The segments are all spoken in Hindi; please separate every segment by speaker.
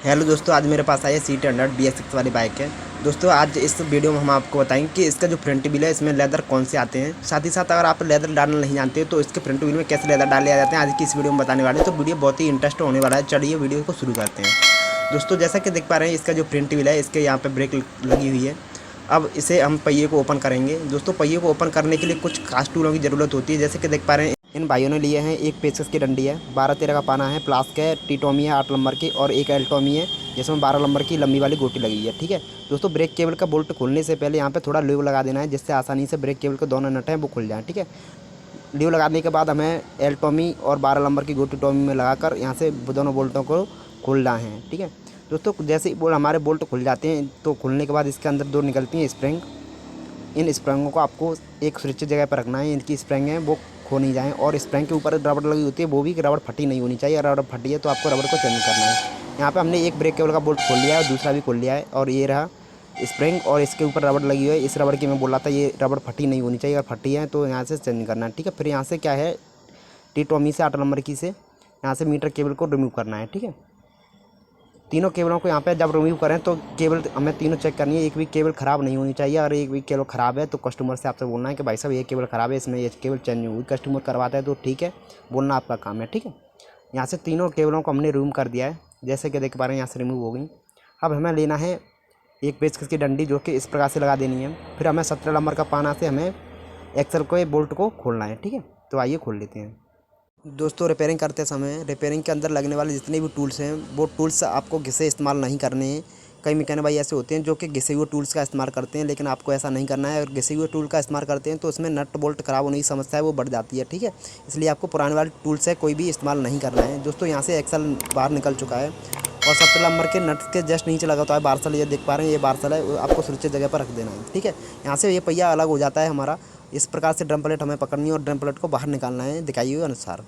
Speaker 1: हेलो दोस्तों, आज मेरे पास आई है CT100 BS6 वाली बाइक है। दोस्तों आज इस वीडियो में हम आपको बताएंगे कि इसका जो फ्रंट व्हील है इसमें लेदर कौन से आते हैं। साथ ही साथ अगर आप लेदर डालना नहीं जानते तो इसके फ्रंट व्हील में कैसे लेदर डाले जाते हैं आज की इस वीडियो में बताने वाले हैं। तो वीडियो बहुत ही इंटरेस्ट होने वाला है। चलिए वीडियो को शुरू करते हैं। दोस्तों जैसा कि देख पा रहे हैं इसका जो फ्रंट व्हील है इसके यहाँ पर ब्रेक लगी हुई है। अब इसे हम पहिए को ओपन करेंगे। दोस्तों पहिए को ओपन करने के लिए कुछ खास टूलों की ज़रूरत होती है। जैसे कि देख पा रहे हैं इन भाइयों ने लिए हैं, एक पेचकस की डंडी है, 12-13 का पाना है, प्लास्क है, टीटोमी है 8 नंबर की और एक एल्टोमी है जिसमें 12 नंबर की लंबी वाली गोटी लगी है। ठीक है दोस्तों, ब्रेक केबल का बोल्ट खोलने से पहले यहाँ पे थोड़ा ल्यू लगा देना है जिससे आसानी से ब्रेक केबल के दोनों नट हैं वो खुल जाएँ। ठीक है, ल्यू लगाने के बाद हमें एल्टोमी और 12 नंबर की गोटी टोमी में लगाकर यहाँ से दोनों बोल्टों को खोलना है। ठीक है दोस्तों, जैसे ही हमारे बोल्ट खुल जाते हैं तो खुलने के बाद इसके अंदर दो निकलती हैं स्प्रिंग। इन स्प्रिंगों को आपको एक सुरक्षित जगह पर रखना है। इनकी स्प्रिंग है वो खो नहीं जाएँ और स्प्रिंग के ऊपर रबड़ लगी होती है वो भी रबड़ फटी नहीं होनी चाहिए। रबड़ फटी है तो आपको रबड़ को चेंज करना है। यहाँ पे हमने एक ब्रेक केबल का बोल्ट खोल लिया है और दूसरा भी खोल लिया है और ये रहा स्प्रिंग और इसके ऊपर रबड़ लगी हुई है। इस रबड़ की मैं बोल रहा था ये रबड़ फटी नहीं होनी चाहिए, अगर फटी है तो यहाँ से चेंज करना है। ठीक है, फिर यहाँ से क्या है टी-टॉमी से 8 नंबर की से यहाँ से मीटर केबल को रिमूव करना है। ठीक है, तीनों केबलों को यहाँ पे जब रिमूव करें तो केबल हमें तीनों चेक करनी है, एक भी केबल ख़राब नहीं होनी चाहिए। अगर एक भी केबल ख़राब है तो कस्टमर से आपसे बोलना है कि भाई साहब ये केबल ख़राब है, इसमें ये केबल चेंज नहीं हुई। कस्टमर करवाता है तो ठीक है, बोलना आपका काम है। ठीक है, यहाँ से तीनों केबलों को हमने रिमूव कर दिया है, जैसे कि देख पा रहे हैं यहाँ से रिमूव हो गई। अब हमें लेना है एक पेचकस की डंडी जो कि इस प्रकार से लगा देनी है। फिर हमें 17 नंबर का पाना से हमें एक्सल को बोल्ट को खोलना है। ठीक है, तो आइए खोल लेते हैं। दोस्तों रिपेयरिंग करते समय रिपेयरिंग के अंदर लगने वाले जितने भी टूल्स हैं वो टूल्स आपको घिसे इस्तेमाल नहीं करने हैं। कई मैकेनिक भाई ऐसे होते हैं जो कि घिसे हुए टूल्स का इस्तेमाल करते हैं, लेकिन आपको ऐसा नहीं करना है। और घिसे हुए टूल का इस्तेमाल करते हैं तो उसमें नट बोल्ट ख़राब होने की समस्या है वो बढ़ जाती है। ठीक है, इसलिए आपको पुराने वाले टूल्स है कोई भी इस्तेमाल नहीं करना है। दोस्तों यहाँ से एक्सल बाहर निकल चुका है और 17 नंबर के नट के जस्ट नीचे लगा होता है बारसल। ये देख पा रहे हैं ये बारसल है, वो आपको सुरक्षित जगह पर रख देना है। ठीक है, यहाँ से ये पहिया अलग हो जाता है हमारा। इस प्रकार से ड्रम प्लेट हमें पकड़नी है और ड्रम प्लेट को बाहर निकालना है दिखाई हुए अनुसार।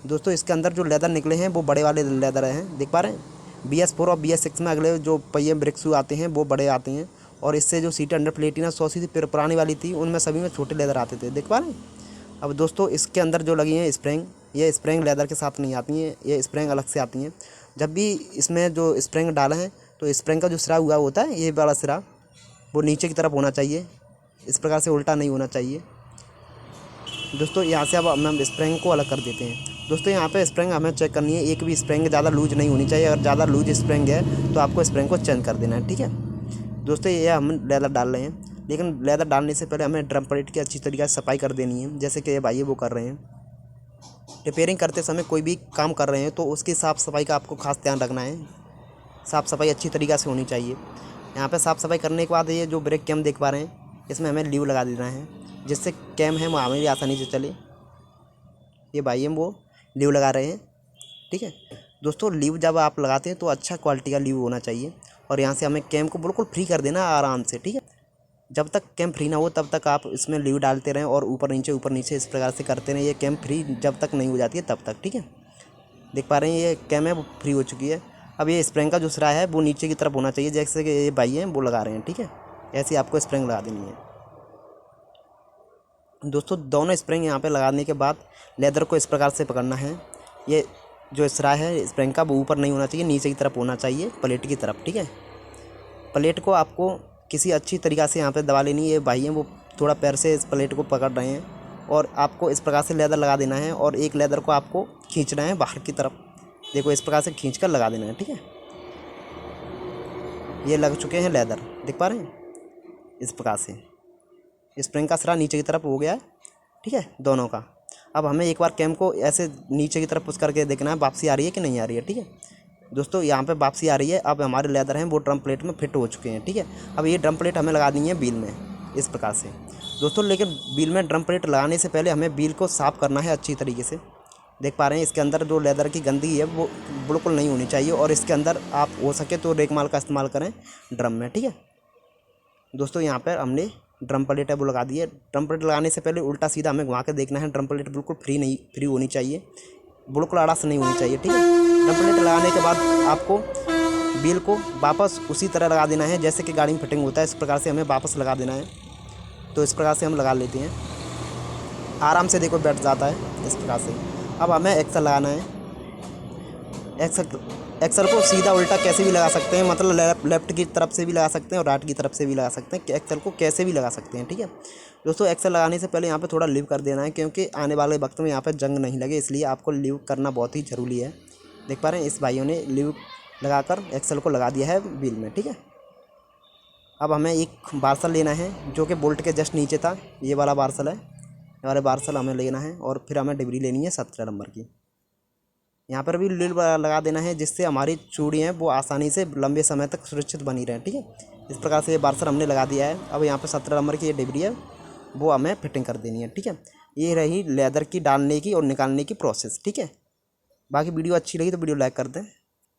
Speaker 1: दोस्तों इसके अंदर जो लेदर निकले हैं वो बड़े वाले लेदर हैं, देख पा रहे हैं। BS4 और BS6 में अगले जो पहिए ब्रेक शू आते हैं वो बड़े आते हैं और इससे जो CT100 प्लेटिना 100 सी पुरानी वाली थी उनमें सभी में छोटे लेदर आते थे, देख पा रहे हैं। अब दोस्तों इसके अंदर जो लगी हैं स्प्रिंग, ये स्प्रिंग लेदर के साथ नहीं आती हैं, ये स्प्रिंग अलग से आती हैं। जब भी इसमें जो स्प्रिंग डाला है तो स्प्रिंग का जो सिरा हुआ होता है, ये वाला सिरा वो नीचे की तरफ होना चाहिए, इस प्रकार से उल्टा नहीं होना चाहिए। दोस्तों यहाँ से अब हम स्प्रिंग को अलग कर देते हैं। दोस्तों यहाँ पे स्प्रिंग हमें चेक करनी है, एक भी स्प्रिंग ज़्यादा लूज नहीं होनी चाहिए। अगर ज़्यादा लूज स्प्रिंग है तो आपको स्प्रिंग को चेंज कर देना है। ठीक है दोस्तों, ये हम लेदर डाल रहे हैं, लेकिन लेदर डालने से पहले हमें ड्रम प्लेट की अच्छी तरीके से सफाई कर देनी है, जैसे कि ये भाई वो कर रहे हैं। रिपेयरिंग करते समय कोई भी काम कर रहे हैं तो उसकी साफ़ सफाई का आपको खास ध्यान रखना है। साफ़ सफाई अच्छी तरीक़े से होनी चाहिए। यहाँ पे साफ़ सफाई करने के बाद ये जो ब्रेक कैम देख पा रहे हैं इसमें हमें ल्यू लगा देना है जिससे कैम है वो हमें आसानी से चले। ये भाई हम वो ल्यू लगा रहे हैं। ठीक है दोस्तों, ल्यू जब आप लगाते हैं तो अच्छा क्वालिटी का ल्यू होना चाहिए और यहाँ से हमें कैम को बिल्कुल फ्री कर देना आराम से। ठीक है, जब तक कैम फ्री ना हो तब तक आप इसमें ल्यू डालते रहें और ऊपर नीचे इस प्रकार से करते रहें। ये कैम फ्री जब तक नहीं हो जाती है तब तक। ठीक है, देख पा रहे हैं ये कैम है वो फ्री हो चुकी है। अब ये स्प्रिंग का जो सिरा है वो नीचे की तरफ होना चाहिए, जैसे कि ये भाई हैं वो लगा रहे हैं। ठीक है, ऐसे आपको स्प्रिंग लगा देनी है। दोस्तों दोनों स्प्रिंग यहाँ पे लगाने के बाद लेदर को इस प्रकार से पकड़ना है। ये जो सिरा है स्प्रिंग का वो ऊपर नहीं होना चाहिए, नीचे की तरफ होना चाहिए, प्लेट की तरफ। ठीक है, प्लेट को आपको किसी अच्छी तरीक़ा से यहाँ पे दबा लेनी है। ये भाई हैं वो थोड़ा पैर से इस प्लेट को पकड़ रहे हैं और आपको इस प्रकार से लेदर लगा देना है और एक लेदर को आपको खींचना है बाहर की तरफ। देखो इस प्रकार से खींच कर लगा देना है। ठीक है, ये लग चुके हैं लेदर, देख पा रहे हैं इस प्रकार से स्प्रिंग का सिरा नीचे की तरफ हो गया है। ठीक है दोनों का। अब हमें एक बार कैम को ऐसे नीचे की तरफ पुश करके देखना है वापसी आ रही है कि नहीं आ रही है। ठीक है दोस्तों, यहाँ पे वापसी आ रही है। अब हमारे लेदर हैं वो ड्रम प्लेट में फिट हो चुके हैं। ठीक है, अब ये ड्रम प्लेट हमें लगा दी है बील में इस प्रकार से। दोस्तों लेकिन बील में ड्रम प्लेट लगाने से पहले हमें बील को साफ़ करना है अच्छी तरीके से। देख पा रहे हैं इसके अंदर जो लेदर की गंदगी है वो बिल्कुल नहीं होनी चाहिए और इसके अंदर आप हो सके तो रेगमाल का इस्तेमाल करें ड्रम में। ठीक है दोस्तों, यहाँ पर हमने ड्रम प्लेट है वो लगा दी है। ड्रम प्लेट लगाने से पहले उल्टा सीधा हमें घुमा के देखना है। ड्रम प्लेट बिल्कुल फ्री होनी चाहिए, बिल्कुल आड़स नहीं होनी चाहिए। ठीक है, ड्रम प्लेट लगाने के बाद आपको व्हील को वापस उसी तरह लगा देना है जैसे कि गाड़ी में फिटिंग होता है, इस प्रकार से हमें वापस लगा देना है। तो इस प्रकार से हम लगा लेते हैं, आराम से देखो बैठ जाता है इस प्रकार से। अब हमें एक्सल लगाना है। एक्सल को सीधा उल्टा कैसे भी लगा सकते हैं, मतलब लेफ्ट की तरफ से भी लगा सकते हैं और राइट की तरफ से भी लगा सकते हैं, कि एक्सल को कैसे भी लगा सकते हैं। ठीक है दोस्तों, एक्सल लगाने से पहले यहाँ पे थोड़ा लीव कर देना है, क्योंकि आने वाले वक्त में यहाँ पे जंग नहीं लगे, इसलिए आपको लीव करना बहुत ही ज़रूरी है। देख पा रहे हैं इस भाइयों ने लीव लगाकर एक्सल को लगा दिया है व्हील में। ठीक है, अब हमें एक बार्सल लेना है जो कि बोल्ट के जस्ट नीचे था, ये वाला बार्सल है, ये वाला बार्सल हमें लेना है और फिर हमें डिबरी लेनी है 17 नंबर की। यहाँ पर भी लीड लगा देना है, जिससे हमारी चूड़ी हैं वो आसानी से लंबे समय तक सुरक्षित बनी रहें। ठीक है, इस प्रकार से ये बार्सल हमने लगा दिया है। अब यहाँ पर 17 नंबर की ये डिबरी है वो हमें फिटिंग कर देनी है। ठीक है, ये रही लेदर की डालने की और निकालने की प्रोसेस। ठीक है, बाकी वीडियो अच्छी लगी तो वीडियो लाइक कर दें।